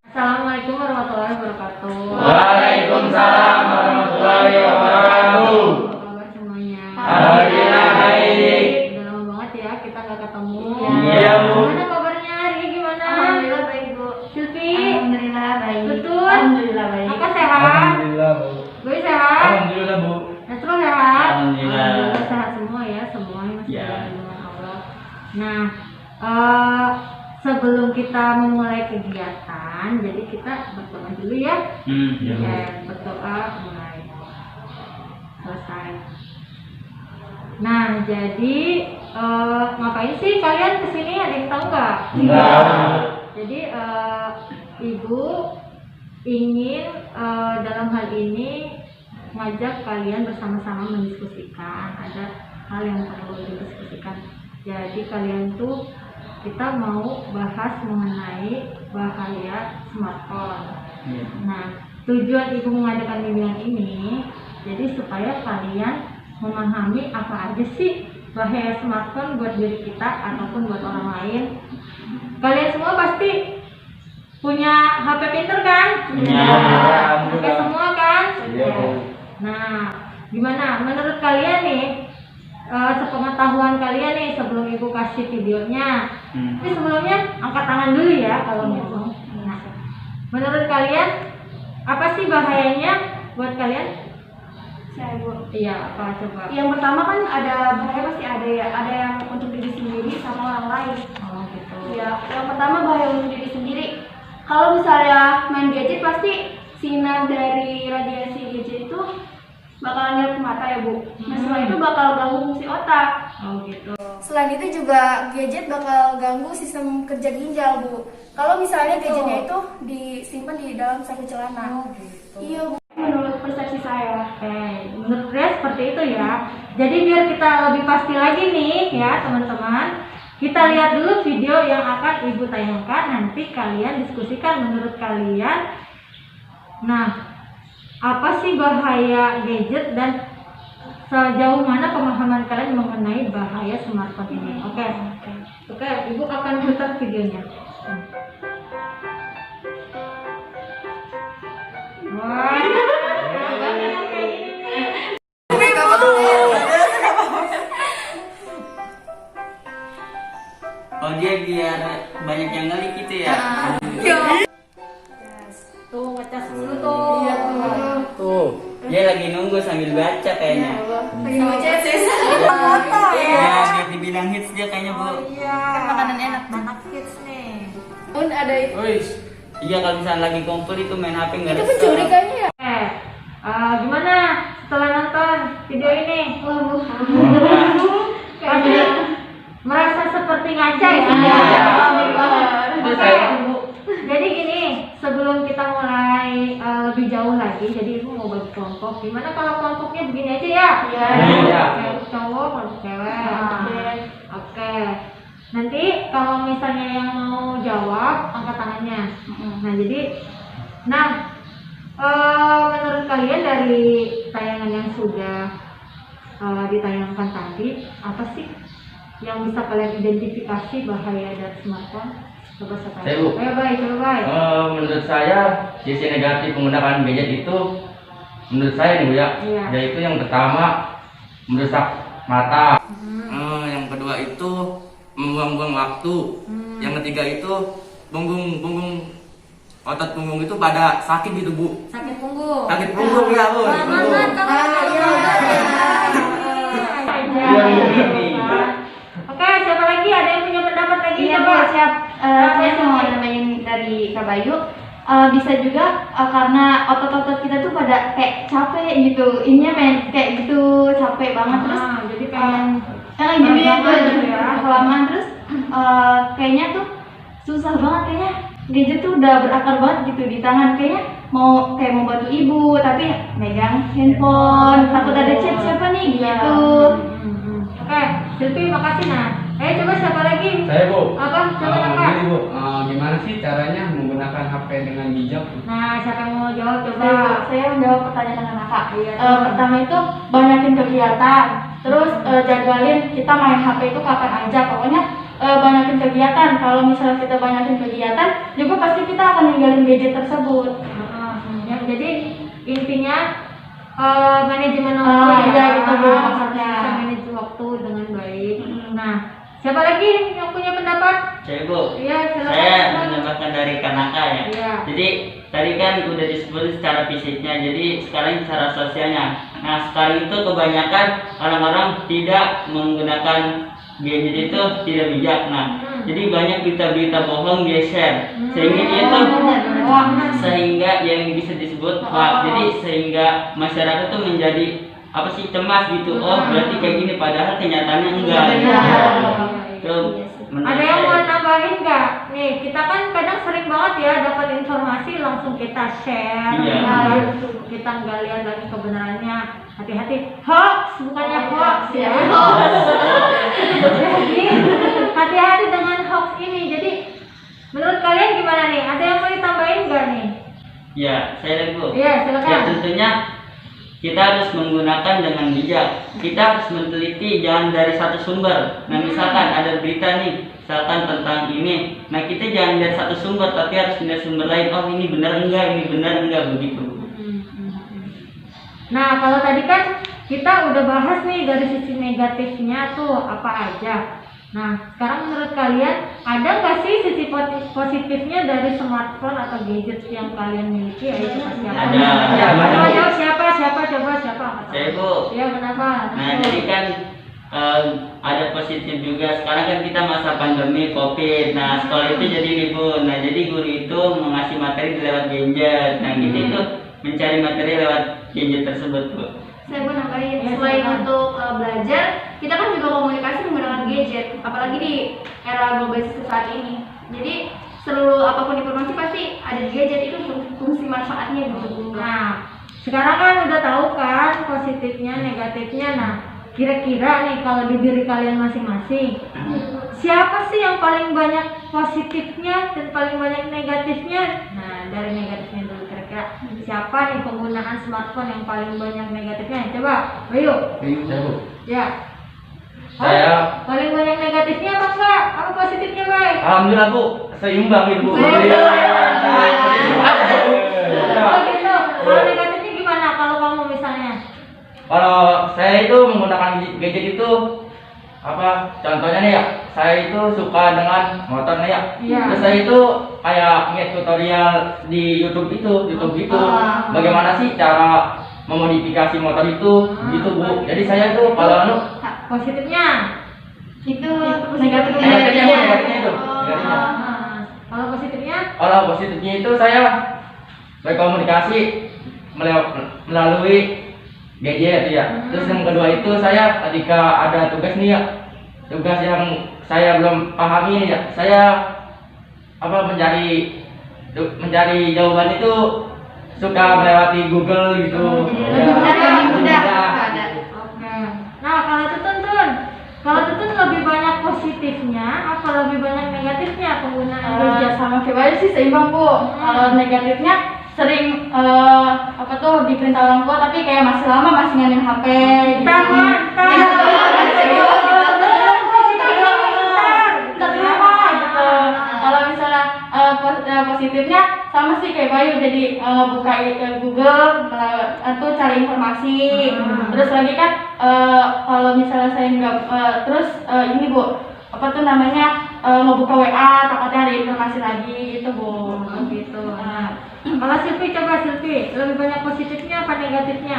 Assalamualaikum warahmatullahi wabarakatuh. Waalaikumsalam warahmatullahi wabarakatuh. Apa kabar semuanya? Alhamdulillah baik. Udah lama banget ya kita nggak ketemu. Iya, Bu. Gimana kabarnya? Ri gimana? Alhamdulillah baik, Bu. Silvi? Alhamdulillah baik. Betul? Alhamdulillah baik. Apa sehat? Alhamdulillah Bu. Boy sehat? Alhamdulillah Bu. Nasrul sehat? Alhamdulillah. Sehat semua ya, semuanya masih Ya. dalam lindungan Allah. Nah, sebelum kita memulai kegiatan, jadi kita berdoa dulu ya. Ya, Bu. Berdoa mulai selesai. Nah, jadi ngapain sih kalian kesini? Ada yang tahu nggak? Enggak. Jadi ibu ingin dalam hal ini ngajak kalian bersama-sama mendiskusikan. Ada hal yang perlu didiskusikan. Jadi kalian tuh kita mau bahas mengenai bahaya smartphone. Nah, tujuan ibu mengadakan bimbingan ini jadi supaya kalian memahami apa aja sih bahaya smartphone buat diri kita ataupun buat orang lain. Kalian semua pasti punya HP pinter kan? Punya. Oke semua kan? Iya, Bu. Nah, gimana menurut kalian nih? Sepengetahuan kalian nih sebelum ibu kasih videonya. Tapi sebelumnya angkat tangan dulu ya kalau gitu. Nah, menurut kalian apa sih bahayanya buat kalian? Saya, Bu. Iya, apa coba? Yang pertama kan ada bahaya pasti ada ya. Ada yang untuk diri sendiri sama orang lain. Oh gitu. Ya, yang pertama bahaya untuk diri sendiri. Kalau misalnya main gadget pasti sinar dari radiasi gadget itu bakalan nyerap ke mata ya, Bu. Nah, setelah itu bakal ganggu fungsi otak. Oh gitu. Selain itu juga gadget bakal ganggu sistem kerja ginjal, Bu. Kalau misalnya gadgetnya itu disimpan di dalam saku celana. Oh gitu. Iya, Bu. Menurut persepsi saya. Oke, menurut saya seperti itu ya. Jadi biar kita lebih pasti lagi nih ya teman-teman, kita lihat dulu video yang akan ibu tayangkan. Nanti kalian diskusikan menurut kalian. Nah, apa sih bahaya gadget dan sejauh mana pemahaman kalian mengenai bahaya smartphone ini? Oke, ibu akan putar videonya. Wah, Oh dia biar banyak yang ngeli gitu ya. tuh ngecas dulu tuh. Iya, tuh. Tuh, dia lagi nunggu sambil baca kayaknya. Lagi baca sih. Iya, biar dibilang hits dia kayaknya Bu. Iya. Makanan enak. Anak kids nih. Pun ada itu. Wih, iya kalau misalnya lagi kumpul itu main HP nggak Itu ada. pencuri kayaknya ya. Gimana setelah nonton video ini? Pasti merasa seperti ngaca ya? Iya. Oke. Jadi gini, sebelum kita mulai lebih jauh lagi, jadi ibu mau bagi kelompok. Gimana kalau kelompoknya begini aja ya? Iya. Kelompok cowok, kelompok cewek. Oke. Oke. Nanti kalau misalnya yang mau jawab, angkat tangannya. Menurut kalian dari tayangan yang sudah ditayangkan tadi, apa sih yang bisa kalian identifikasi bahaya dari smartphone? Coba saya Saya, Bu. tanya. Baik, coba baik. Menurut saya sisi negatif penggunaan gadget itu menurut saya nih Bu ya, Iya. yaitu yang pertama merusak mata. Yang kedua itu membuang-buang waktu. Yang ketiga itu punggung otot punggung itu pada sakit gitu Bu. Sakit punggung. Sakit punggung ya Bu. Oke, siapa lagi? Ada yang punya pendapat lagi? Iya, Coba. Bu, siap. Saya mau nambahin dari Kak Bayu. Bisa juga karena otot-otot kita tuh pada kayak capek gitu. Ininya main kayak gitu, capek banget terus. Jadi pengen Jadi kelamaan ya. kelamaan terus kayaknya tuh susah banget kayaknya. Gadget tuh udah berakar banget gitu di tangan, kayaknya mau bantu ibu tapi megang handphone, takut ada chat siapa nih gitu. Oke, Silvi makasih nah. Coba siapa lagi? Saya Bu. Apa? Coba kakak. Gini Bu, gimana sih caranya menggunakan HP dengan bijak? Nah, siapa yang mau jawab coba? Saya menjawab pertanyaan kakak. Iya. Pertama itu banyakin kegiatan, terus jadwalin kita main HP itu kapan aja, pokoknya banyakin kegiatan. Kalau misalnya kita banyakin kegiatan, juga pasti kita akan ninggalin gadget tersebut. Ya, jadi intinya manajemen waktu ya, itu Bu, maksudnya. bisa manage waktu dengan baik. Nah, siapa lagi yang punya pendapat? Saya Bu, Iya, silakan. saya mendapatkan dari Kanaka ya. Iya. Jadi tadi kan udah disebut secara fisiknya, jadi sekarang secara sosialnya. Nah sekarang itu kebanyakan orang-orang tidak menggunakan gadget itu tidak bijak. Nah jadi banyak berita-berita bohong dia share, sehingga itu sehingga yang bisa disebut hoax. Jadi sehingga masyarakat tuh menjadi apa sih, cemas gitu. Oh berarti kayak gini, padahal kenyataannya enggak. Itu menurut Ada yang saya. mau nambahin nggak? Nih, kita kan kadang sering banget ya dapat informasi langsung kita share, Iya. kita nggak lihat lagi kebenarannya. Hati-hati, hoax bukannya hoax ya. Jadi hati-hati dengan hoax ini. Jadi menurut kalian gimana nih? Ada yang mau ditambahin nggak nih? Ya, saya lagi Bu. Iya, silakan. Ya tentunya kita harus menggunakan dengan bijak. Kita harus meneliti, jangan dari satu sumber. Nah misalkan ada berita nih, misalkan tentang ini. Nah kita jangan dari satu sumber, tapi harus dari sumber lain. Oh ini benar enggak begitu. Nah, kalau tadi kan kita udah bahas nih dari sisi negatifnya tuh apa aja. Nah, sekarang menurut kalian ada nggak sih sisi positifnya dari smartphone atau gadget yang kalian miliki? Ayo kita siapa? Ada. Ayo siapa? Siapa? Saya Bu. Ya kenapa? Nah jadi kan ada positif juga. Sekarang kan kita masa pandemi COVID. Nah sekolah itu jadi libur. Nah jadi guru itu mengasih materi lewat gadget. Nah kita itu mencari materi lewat gadget tersebut Bu. Saya mau nambahin, Ya, selain silakan. untuk belajar, kita kan juga komunikasi menggunakan gadget, apalagi di era globalisasi saat ini. Jadi seluruh apapun informasi pasti ada di gadget, itu fungsi manfaatnya gitu. Nah, sekarang kan udah tahu kan positifnya, negatifnya. Nah, kira-kira nih kalau di diri kalian masing-masing, siapa sih yang paling banyak positifnya dan paling banyak negatifnya? Nah, dari negatifnya dulu kira-kira siapa nih penggunaan smartphone yang paling banyak negatifnya? Coba, ayo. Saya Bu. Ya. Saya Paling banyak negatifnya apa enggak? Apa positifnya, baik? alhamdulillah Bu, seimbang itu Bu. Kalau gitu, kalau negatifnya gimana kalau kamu misalnya? Kalau saya itu menggunakan gadget itu apa? Contohnya nih ya, saya itu suka dengan motor nih ya. Iya. Terus saya itu kayak ngeliat tutorial di YouTube gitu. Bagaimana sih cara memodifikasi motor itu gitu Bu. Jadi saya itu kalau Positifnya? Itu negatifnya itu. Negatifnya. Kalau positifnya? Kalau positifnya itu saya berkomunikasi melalui gadget ya. Terus yang kedua itu saya ketika ada tugas nih ya, tugas yang saya belum pahami nih ya, saya apa mencari jawaban itu suka melewati Google gitu. lebih mudah. Oke. Nah, kalau Tutun lebih banyak positifnya apa lebih banyak negatifnya penggunaan gadget? Sama kayak aja sih, seimbang Bu. Kalau negatifnya sering apa tuh diperintah orang tua tapi kayak masih lama masih nganin HP gitu. Kalau misalnya positifnya sama sih kayak Bayu, jadi buka Google atau cari informasi. Terus lagi kan kalau misalnya saya nggak terus ini Bu, apa tuh namanya ngebuka WA takutnya ada informasi lagi gitu Bu. Gitu. Nah, kalau Silvi, lebih banyak positifnya apa negatifnya?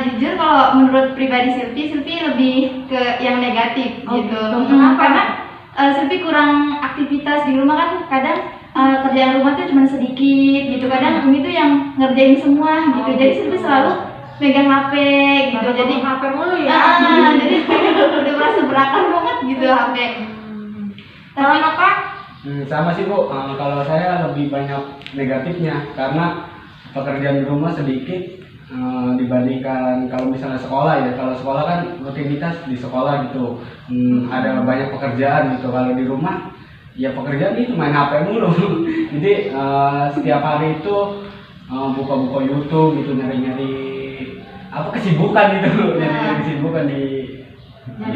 Jujur kalau menurut pribadi Silvi lebih ke yang negatif Oh, gitu. gitu. Kenapa? Karena Silvi kurang aktivitas di rumah kan, kadang kerjaan rumah tuh cuma sedikit gitu. Kadang Umi tuh yang ngerjain semua gitu. Jadi Silvi selalu megang HP gitu. Jadi HP mulu ya. jadi udah merasa berakar banget gitu HP. Kalau apa? Sama sih Bu, kalau saya lebih banyak negatifnya karena pekerjaan di rumah sedikit dibandingkan kalau misalnya sekolah ya. Kalau sekolah kan rutinitas di sekolah gitu, ada banyak pekerjaan gitu. Kalau di rumah ya pekerjaan itu main HP mulu. Jadi setiap hari itu buka-buka YouTube gitu, nyari-nyari apa kesibukan gitu, nyari kesibukan di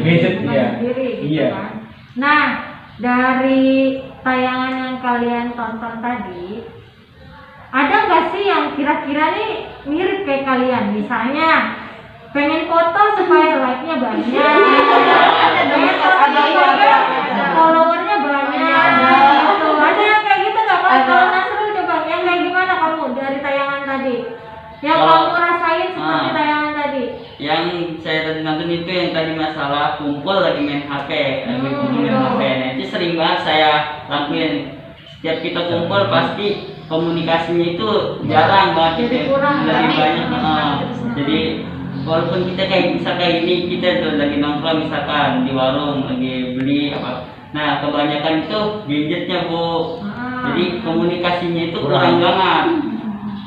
gadget ya. Sendiri, gitu Iya. kan. Nah, dari tayangan yang kalian tonton tadi, ada nggak sih yang kira-kira nih mirip kayak kalian? Misalnya pengen foto supaya like-nya banyak, pengen followernya banyak, gitu. Ada yang kayak gitu nggak? Kalau Nasrul coba yang kayak gimana kamu dari tayangan tadi? Yang Kalau- kamu rasain seperti tayangan tadi? Yang saya tadi nonton itu yang tadi masalah kumpul lagi main HP, lagi kumpul main HP. Nah, itu sering banget saya lakuin. Setiap kita kumpul pasti komunikasinya itu jarang banget, Jadi gitu. kurang, Lebih kan? banyak. Jadi walaupun kita kayak bisa kayak ini, kita tuh lagi nongkrong misalkan di warung lagi beli apa. Nah, kebanyakan itu gadgetnya, Bu. Jadi komunikasinya itu kurang banget.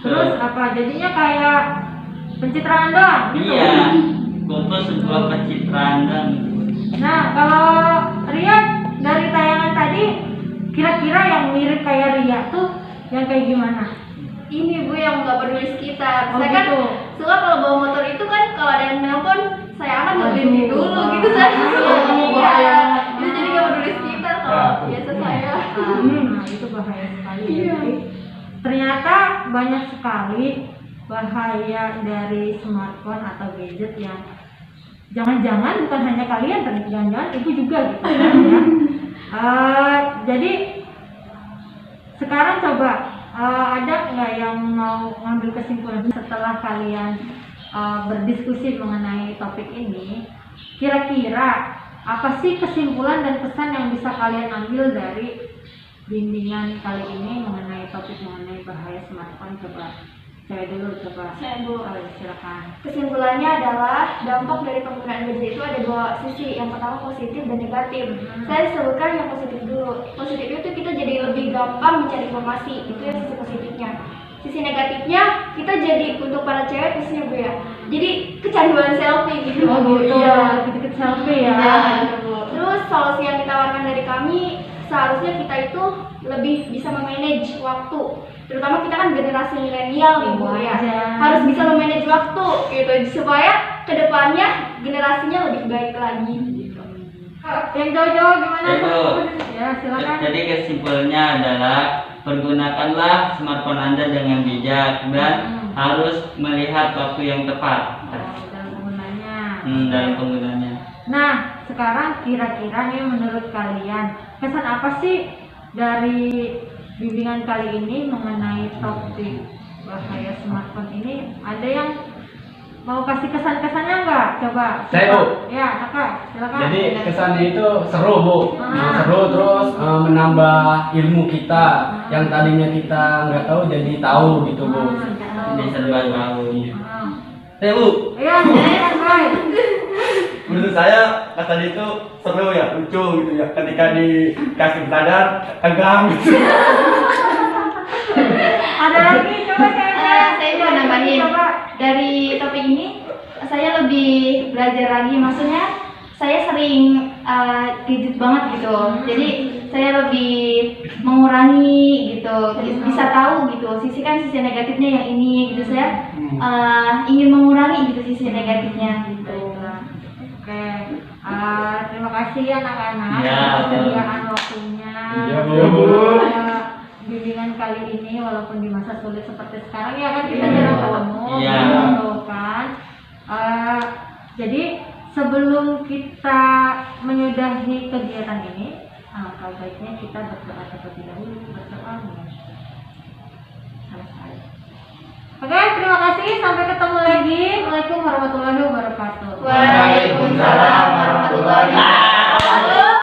Terus apa? Jadinya kayak pencitraan doang gitu. Iya, kumpul sebuah pencitraan dan Nah, kalau Ria dari tayangan tadi, kira-kira yang mirip kayak Ria tuh yang kayak gimana? Ini Bu yang nggak peduli sekitar. Oh, Saya kan gitu. suka kalau bawa motor itu kan kalau ada yang nelpon saya akan berhenti Aduh. dulu gitu saya. Aduh, Iya. bahaya. Itu jadi nggak peduli sekitar kalau biasa saya. Nah, itu bahaya sekali. Iya. Jadi, ternyata banyak sekali bahaya dari smartphone atau gadget yang jangan-jangan bukan hanya kalian, tapi jangan-jangan ibu juga gitu kan ya. Jadi sekarang coba ada nggak yang mau ngambil kesimpulan setelah kalian berdiskusi mengenai topik ini? Kira-kira apa sih kesimpulan dan pesan yang bisa kalian ambil dari bimbingan kali ini mengenai topik mengenai bahaya smartphone? Coba saya dulu, coba. Saya dulu. Silakan. Kesimpulannya adalah dampak dari penggunaan gadget itu ada dua sisi. Yang pertama positif dan negatif. Saya sebutkan yang positif dulu. Positif itu kita jadi lebih gampang mencari informasi. Itu yang sisi positifnya. Sisi negatifnya kita jadi untuk para cewek khususnya Bu ya. Jadi kecanduan selfie gitu. Oh gitu, Iya. dikit-dikit selfie ya. Iya, gitu, Bu. Terus solusi yang ditawarkan dari kami, seharusnya kita itu lebih bisa memanage waktu. Terutama kita kan generasi milenial nih Bu ya. Wajar. Harus bisa memanage waktu gitu supaya kedepannya generasinya lebih baik lagi gitu. Yang jauh-jauh gimana? Itu. Ya, silakan. Jadi kesimpulannya adalah pergunakanlah smartphone Anda dengan bijak dan harus melihat waktu yang tepat Dalam penggunanya. dalam penggunaannya. Nah, sekarang kira-kira nih menurut kalian pesan apa sih dari bimbingan kali ini mengenai topik bahaya smartphone ini? Ada yang mau kasih kesan-kesannya nggak? Coba. Saya, Bu. Ya, Kakak, silakan. Jadi kesannya itu seru Bu, Ah. seru terus menambah ilmu kita yang tadinya kita nggak tahu jadi tahu gitu Bu. Ini serba tahu. Bu, Iya, silakan, baik. menurut saya kata itu seru ya, lucu gitu ya. Ketika dikasih sadar, tegang gitu. Ada lagi, coba Saya mau nambahin Coba. dari topik ini saya lebih belajar lagi. Maksudnya saya sering gadget banget gitu. Jadi saya lebih mengurangi gitu, bisa tahu gitu. Sisi negatifnya yang ini gitu. Saya ingin mengurangi gitu sisi negatifnya gitu. Oke, terima kasih anak-anak Ya, atas kesediaan waktunya. Iya, Bu. Eh, bimbingan kali ini walaupun di masa sulit seperti sekarang ya kan kita jarang ketemu, Iya. gitu kan. Jadi sebelum kita menyudahi kegiatan ini, alangkah baiknya kita berdoa terlebih dahulu. Berdoa ya. Selesai. Oke, terima kasih. Sampai ketemu lagi. Waalaikumsalam warahmatullahi wabarakatuh.